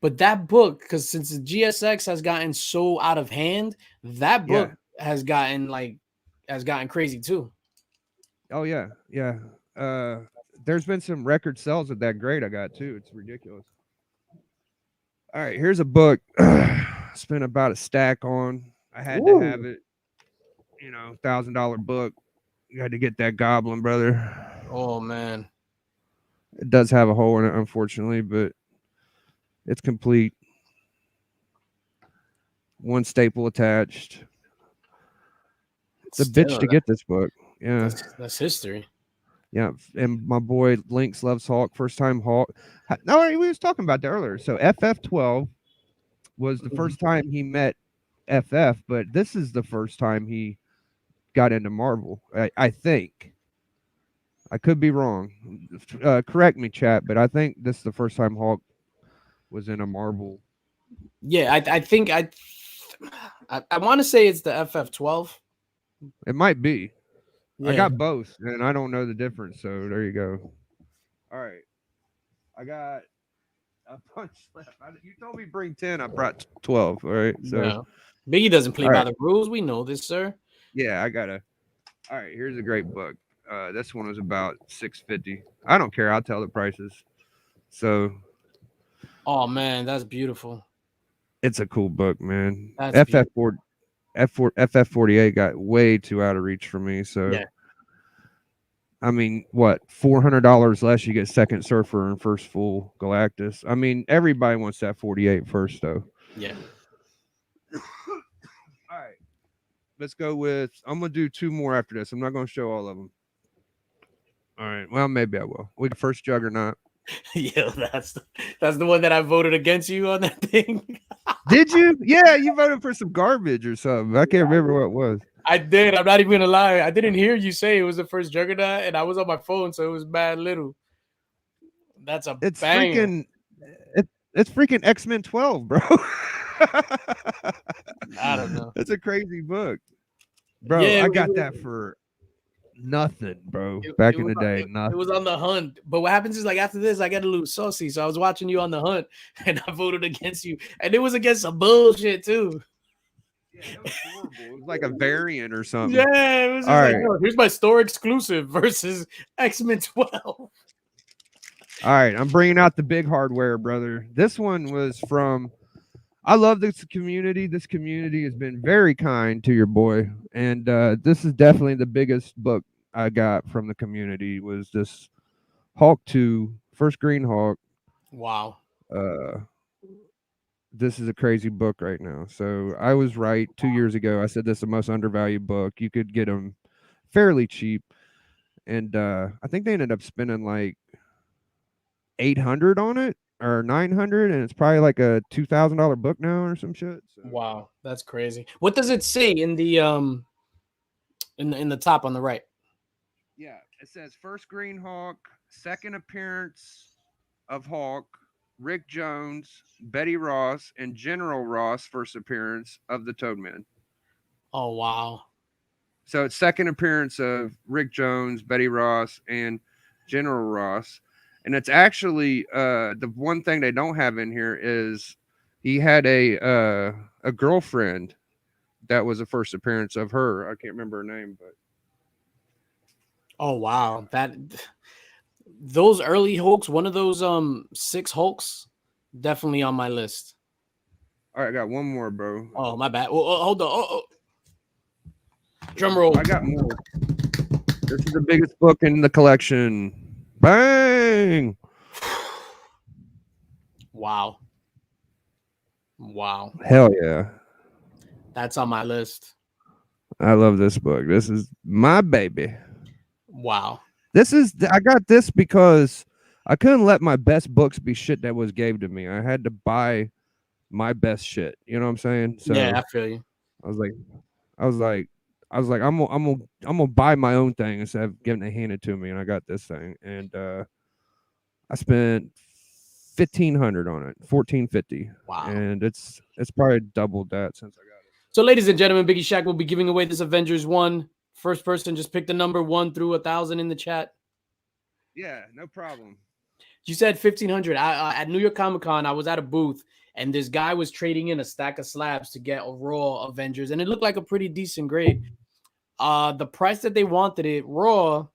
But that book, because since the GSX has gotten so out of hand, that book has gotten crazy too. Oh yeah, yeah. There's been some record sales of that grade I got too. It's ridiculous. All right, here's a book. Spent about a stack on. I had to have it. $1,000 book. You had to get that Goblin, brother. Oh man, it does have a hole in it, unfortunately, but it's complete. One staple attached. It's a bitch to get this book. Yeah, that's history. Yeah, and my boy Linx loves Hawk. First time Hawk. No, we was talking about that earlier. So FF12 was the first time he met FF, but this is the first time he got into Marvel. I think. I could be wrong. Correct me, chat, but I think this is the first time Hawk was in a Marvel. Yeah, I think I want to say it's the FF12. It might be. Yeah. I got both, and I don't know the difference. So there you go. All right, I got a bunch left. You told me bring 10. I brought 12. All right, so yeah. Biggie doesn't play by the rules. We know this, sir. Yeah, I gotta. All right, here's a great book. This one was about $6.50. I don't care. I'll tell the prices. So. Oh man, that's beautiful. It's a cool book, man. That's FF48 got way too out of reach for me. So. Yeah. I mean, what, $400 less, you get Second Surfer and First Full Galactus. I mean, everybody wants that 48 first, though. Yeah. All right. Let's go with, I'm going to do two more after this. I'm not going to show all of them. All right. Well, maybe I will. We got First Juggernaut. Yeah, that's the one that I voted against you on that thing. Did you? Yeah, you voted for some garbage or something. I can't remember what it was. I did. I'm not even gonna lie. I didn't hear you say it was the First Juggernaut, and I was on my phone, so it was bad little. That's a it's banger. It's freaking X-Men 12, bro. I don't know. It's a crazy book, bro. Yeah, I got that for nothing, bro. Back in the day, nothing. It was on The Hunt. But what happens is, like, after this, I get a little saucy. So I was watching you on The Hunt, and I voted against you, and it was against some bullshit too. Yeah, it was horrible. It was like a variant or something. Yeah, it was just like, oh, here's my store exclusive versus X-Men 12. All right, I'm bringing out the big hardware, brother. This one was from, I love this community. This community has been very kind to your boy. And this is definitely the biggest book I got from the community was this Hawk 2, First Green Hawk. Wow. This is a crazy book right now. So I was right 2 years ago. I said this is the most undervalued book. You could get them fairly cheap. And I think they ended up spending like $800 on it or $900, and it's probably like a $2,000 book now or some shit. So. Wow, that's crazy. What does it say in the in the top on the right? Yeah, it says First Green Hawk, second appearance of Hawk, Rick Jones, Betty Ross, and General Ross first appearance of the Toadman. Oh wow. So it's second appearance of Rick Jones, Betty Ross, and General Ross. And it's actually the one thing they don't have in here is he had a girlfriend that was the first appearance of her. I can't remember her name, but Oh wow, those early Hulks, one of those 6 Hulks, definitely on my list. all right, I got one more, bro. Oh my bad. Hold on. Drum roll. I got more. This is the biggest book in the collection. Bang! Wow. Wow. Hell yeah. That's on my list. I love this book. This is my baby. Wow. I got this because I couldn't let my best books be shit that was gave to me. I had to buy my best shit. You know what I'm saying? So Yeah, I feel you. I was like, I'm gonna buy my own thing instead of getting it handed to me. And I got this thing, and I spent 1,500 on it, 1,450. Wow. And it's probably doubled that since I got it. So, ladies and gentlemen, Biggie Shaq will be giving away this Avengers 1. First person, just pick the number 1 through 1,000 in the chat. Yeah, no problem. You said 1,500. At New York Comic Con, I was at a booth, and this guy was trading in a stack of slabs to get a Raw Avengers, and it looked like a pretty decent grade. The price that they wanted it Raw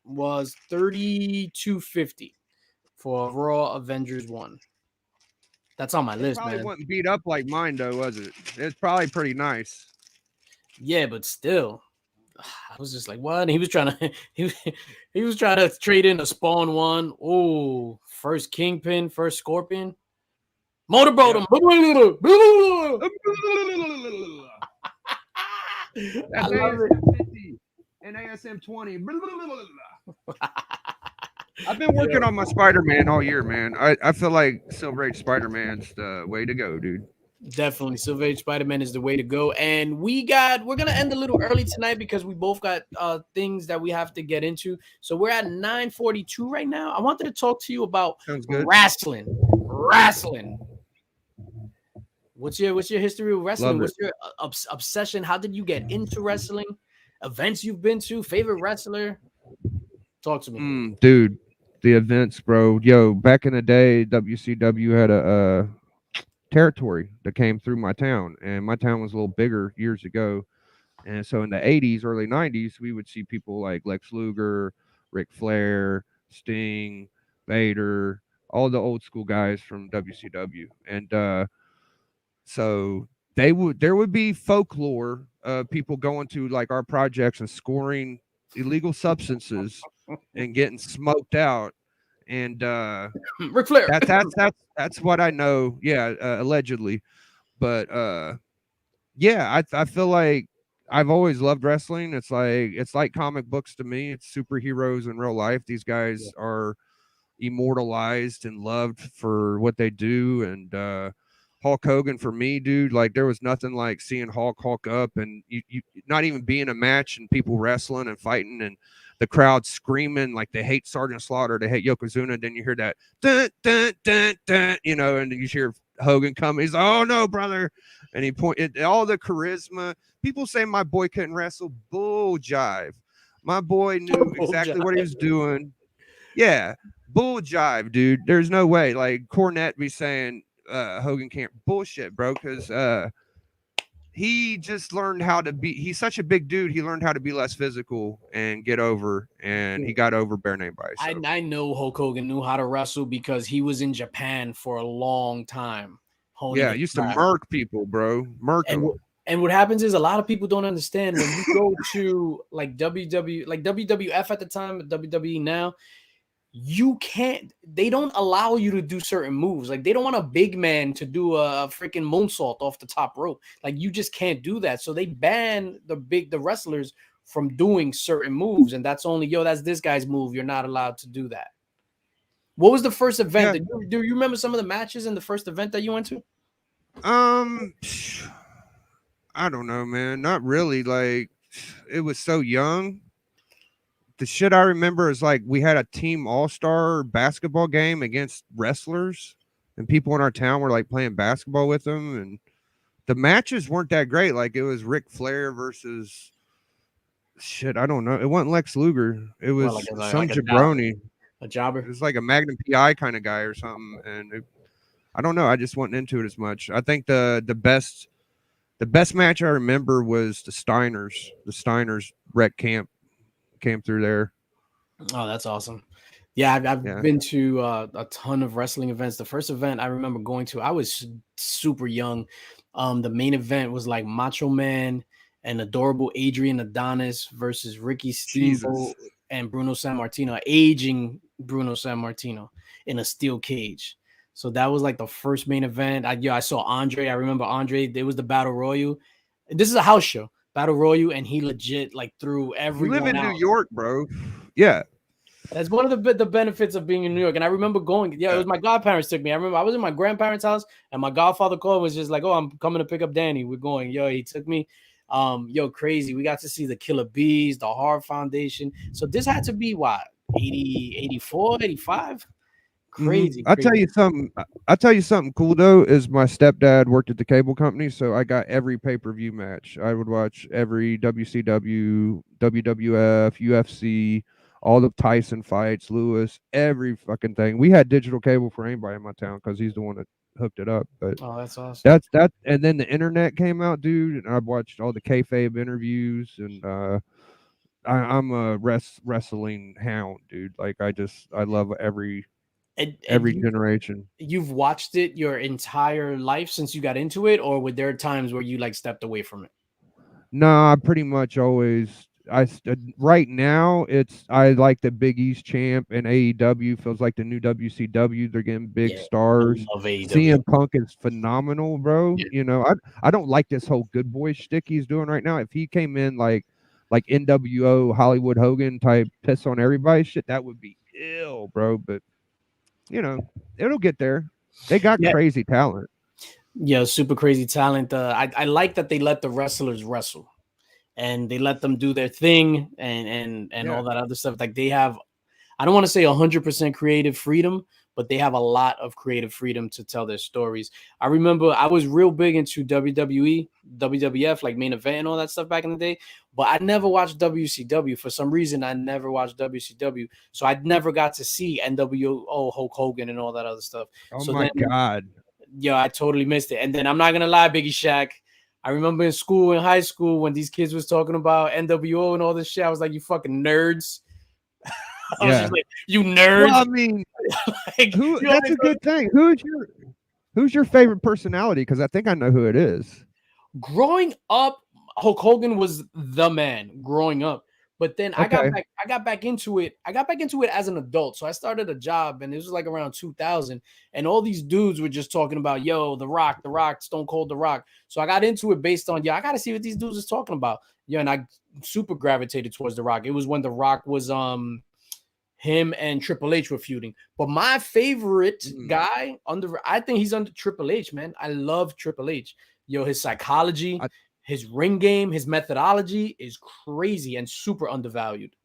was $3,250 for Raw Avengers 1. That's on my list, Probably man. wasn't beat up like mine though, was it? It's probably pretty nice. Yeah, but still, I was just like, what? And he was trying to he was trying to trade in a Spawn 1. Oh, first Kingpin, first Scorpion. Motorboat him. That's ASM 50 and ASM 20. I've been working on my Spider-Man all year, man. I feel like Silver Age Spider-Man's the way to go, dude. Definitely, Silver Age Spider-Man is the way to go. And we're gonna end a little early tonight because we both got things that we have to get into. So we're at 9:42 right now. I wanted to talk to you about wrestling. What's your history with wrestling? What's your obsession? How did you get into wrestling? Events you've been to? Favorite wrestler? Talk to me, dude. The events, bro. Yo, back in the day, WCW had a territory that came through my town, and my town was a little bigger years ago. And so in the 80s, early 90s, we would see people like Lex Luger, Ric Flair, Sting, Vader, all the old school guys from WCW. And so there would be folklore of people going to like our projects and scoring illegal substances and getting smoked out. And Ric Flair. That's what I know. Yeah, allegedly. But yeah, I feel like I've always loved wrestling. It's like comic books to me. It's superheroes in real life. These guys are immortalized and loved for what they do. And Hulk Hogan for me, dude, like there was nothing like seeing Hulk up and you not even being a match and people wrestling and fighting and the crowd screaming like they hate Sergeant Slaughter, they hate Yokozuna. Then you hear that dun, dun, dun, dun, you know, and you hear Hogan come. He's like, oh no, brother, and he pointed all the charisma. People say my boy couldn't wrestle. Bull jive. My boy knew exactly what he was doing. Yeah, bull jive, dude. There's no way. Like Cornette be saying Hogan can't. Bullshit, bro, because he just learned how to be. He's such a big dude. He learned how to be less physical and get over, and he got over bare name by himself. I know Hulk Hogan knew how to wrestle because he was in Japan for a long time. Yeah, used to murk people, bro. Murk them. And what happens is a lot of people don't understand when you go to like WWF at the time, WWE now, they don't allow you to do certain moves. Like they don't want a big man to do a freaking moonsault off the top rope. Like you just can't do that. So they ban the wrestlers from doing certain moves. And that's only, that's this guy's move. You're not allowed to do that. What was the first event? Yeah. Do you remember some of the matches in the first event that you went to? I don't know, man. Not really. Like it was so young. The shit I remember is like we had a team all-star basketball game against wrestlers and people in our town were like playing basketball with them. And the matches weren't that great. Like it was Ric Flair versus shit, I don't know. It wasn't Lex Luger. It Well, was some jabroni. a It jobber. was like a Magnum PI kind of guy or something, and I don't know. I just wasn't into it as much. I think the best match I remember was the Steiners. The Steiners wreck camp came through there. Oh, that's awesome. Yeah, I've Yeah, been to a ton of wrestling events. The first event I remember going to, I was super young. The main event was like Macho Man and adorable Adrian Adonis versus Ricky Jesus. Steamboat and Bruno Sammartino, aging Bruno Sammartino in a steel cage. So that was like the first main event. I saw Andre. I remember Andre. There was the Battle Royal. This is a house show, Battle Royal, and he legit like threw You live everyone in New out. York, bro. Yeah. That's one of the benefits of being in New York. And I remember going, yeah, it was my godparents took me. I remember I was in my grandparents' house and my godfather called and was just like, oh, I'm coming to pick up Danny. We're going. Yo, he took me. Yo, crazy. We got to see the Killer Bees, the Heart Foundation. So this had to be what, 80, 84, 85? Crazy, I'll tell crazy. you something. I'll tell you something cool though. Is my stepdad worked at the cable company, so I got every pay-per-view match. I would watch every WCW, WWF, UFC, all the Tyson fights, Lewis, every fucking thing. We had digital cable for anybody in my town because he's the one that hooked it up. But Oh, that's awesome. that's that. And then the internet came out, dude, and I watched all the kayfabe interviews, and I'm a wrestling hound, dude. Like I love And every generation. you've watched it your entire life since you got into it, or were there times where you like stepped away from it? No, I pretty much always. Right now I like the Big East champ, and AEW feels like the new WCW. They're getting big Yeah, I stars. love AEW. CM Punk is phenomenal, bro. Yeah. You know, I don't like this whole good boy shtick he's doing right now. If he came in like NWO Hollywood Hogan type piss on everybody shit, that would be ill, bro. But you know, it'll get there. They got Yeah. crazy talent. Yeah, super crazy talent. I like that they let the wrestlers wrestle and they let them do their thing and Yeah. all that other stuff. Like they have, I don't want to say 100% creative freedom, but they have a lot of creative freedom to tell their stories. I remember I was real big into WWE, WWF, like main event and all that stuff back in the day, but I never watched WCW. For some reason, I never watched WCW. So I never got to see NWO, Hulk Hogan, and all that other stuff. Oh So my then, God. yeah, I totally missed it. And then I'm not gonna lie, Biggie Shaq. I remember in school, in high school, when these kids was talking about NWO and all this shit, I was like, "You fucking nerds!" I was Yeah. just like, "You Well, nerds!" I mean, Like, who? you That's always a good thing. Who's your favorite personality? Because I think I know who it is. growing up, Hulk Hogan was the man growing up. But then Okay. I got back into it. I got back into it as an adult. So I started a job and it was like around 2000 and all these dudes were just talking about, yo, The Rock, Stone Cold The Rock. So I got into it based on, I got to see what these dudes is talking about. Yeah, and I super gravitated towards The Rock. It was when The Rock was him and Triple H were feuding. But my favorite guy I think he's under Triple H, man. I love Triple H. Yo, his psychology, I, his ring game, his methodology is crazy and super undervalued.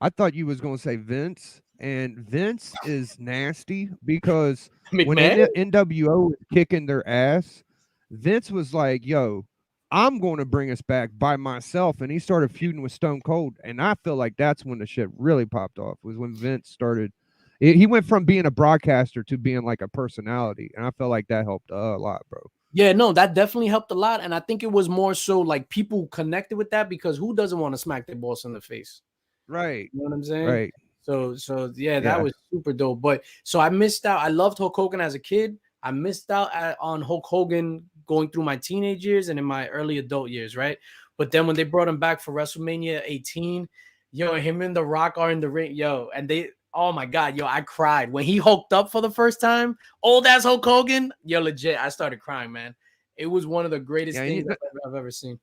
I thought you was gonna say Vince, and Vince is nasty because when McMahon? NWO was kicking their ass, Vince was like, "Yo, I'm going to bring us back by myself," and he started feuding with Stone Cold, and I feel like that's when the shit really popped off. Was when Vince started. He went from being a broadcaster to being like a personality, and I felt like that helped a lot, bro. Yeah, no, that definitely helped a lot. And I think it was more so like people connected with that because who doesn't want to smack their boss in the face? Right, You know what I'm saying? right, So yeah, that yeah. was super dope. But so I missed out. I loved Hulk Hogan as a kid. I missed out on Hulk Hogan going through my teenage years and in my early adult years, right? But then when they brought him back for WrestleMania 18, yo, him and The Rock are in the ring, yo, and they, oh my god, yo, I cried when he hulked up for the first time. Old ass Hulk Hogan, yo, legit, I started crying, man. It was one of the greatest Yeah, things I've ever seen.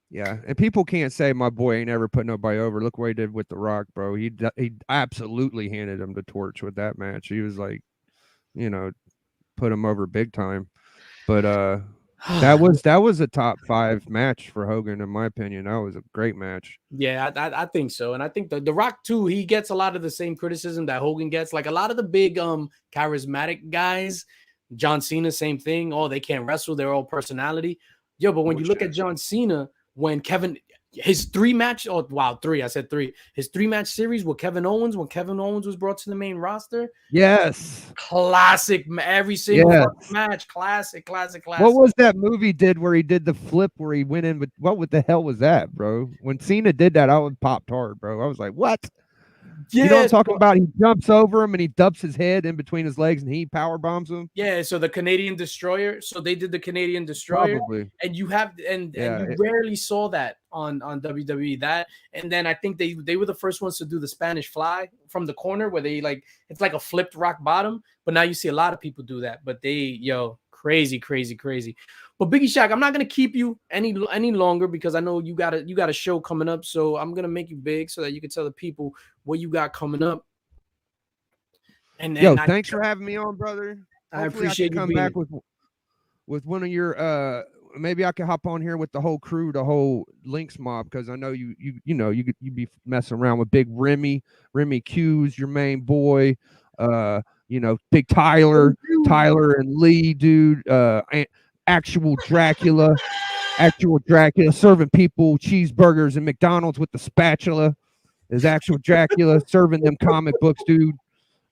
yeah, and people can't say my boy ain't ever put nobody over. Look what he did with The Rock, bro. He absolutely handed him the torch with that match. He was like, you know, put him over big time. But that was a top 5 match for Hogan, in my opinion. That was a great match. Yeah, I think so. And I think the Rock too, he gets a lot of the same criticism that Hogan gets. Like a lot of the big charismatic guys, John Cena, same thing. Oh, they can't wrestle, they're all personality. Yo, but when you look at John Cena, when his 3-match, oh wow, 3, I said 3. His 3-match series with Kevin Owens, when Kevin Owens was brought to the main roster. Yes. Classic, every single fucking match. Classic. What was that movie did where he did the flip where he went in with, what the hell was that, bro? When Cena did that, I was popped hard, bro. I was like, what? Yeah, you know what I'm talking about? He jumps over him and he dumps his head in between his legs and he power bombs him. Yeah, so the Canadian Destroyer. So they did the Canadian Destroyer. Probably. And you have and you rarely saw that on WWE. That, and then I think they were the first ones to do the Spanish Fly from the corner where they like, it's like a flipped rock bottom. But now you see a lot of people do that. But crazy. But Biggie Shaq, I'm not gonna keep you any longer because I know you got a show coming up. So I'm gonna make you big so that you can tell the people what you got coming up. And thanks for having me on, brother. I appreciate you come back with one of your maybe I can hop on here with the whole crew, the whole Linx mob, because I know you be messing around with big Remy Q's your main boy, big Tyler and Lee, dude, actual Dracula serving people cheeseburgers and McDonald's with the spatula is actual Dracula serving them comic books, dude.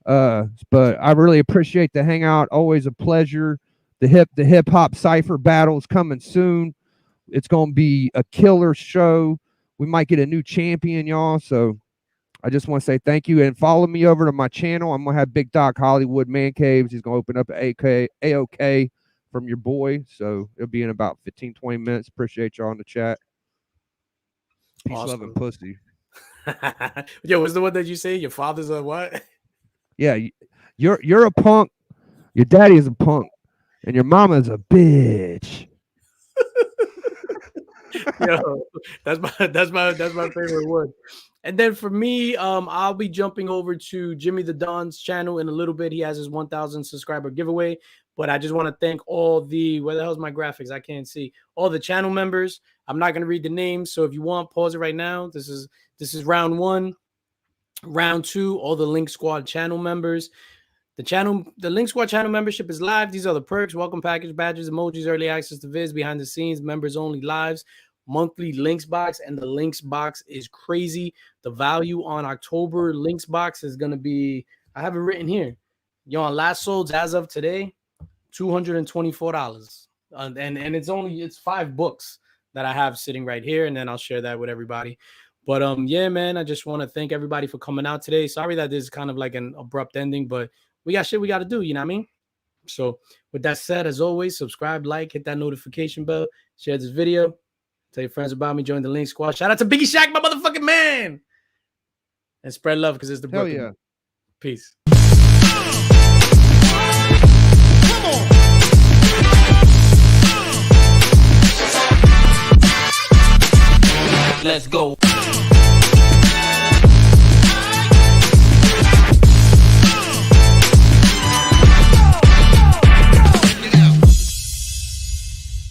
But I really appreciate the hangout. Always a pleasure. The hip hop cipher battle is coming soon. It's gonna be a killer show. We might get a new champion, y'all. So I just want to say thank you and follow me over to my channel. I'm gonna have Big Doc Hollywood Man Caves. He's gonna open up an AOK from your boy. So it'll be in about 15-20 minutes. Appreciate y'all in the chat. Peace, love, and pussy. Yo, what's the one that you say? Your father's a what? Yeah, you're a punk. Your daddy is a punk, and your mama is a bitch. Yo, that's my favorite one. And then for me, I'll be jumping over to Jimmy the Don's channel in a little bit. He has his 1,000 subscriber giveaway. But I just want to thank all the, where the hell's my graphics? I can't see. All the channel members. I'm not going to read the names. So if you want, pause it right now. This is round 1. Round 2, all the Linx Squad channel members. The Linx Squad channel membership is live. These are the perks: welcome package, badges, emojis, early access to vids, behind the scenes, members only lives, monthly Linx box, and the Linx box is crazy. The value on October Linx box is gonna be, I have it written here. Yo, on last solds as of today, $224. And it's 5 books that I have sitting right here, and then I'll share that with everybody. But yeah, man, I just want to thank everybody for coming out today. Sorry that this is kind of like an abrupt ending, but we got shit we got to do, you know what I mean? So with that said, as always, subscribe, like, hit that notification bell, share this video, tell your friends about me, join the Linx Squad. Shout out to Biggie Shaq, my motherfucking man. And spread love because it's the Hell Brooklyn. yeah. Peace. Let's go.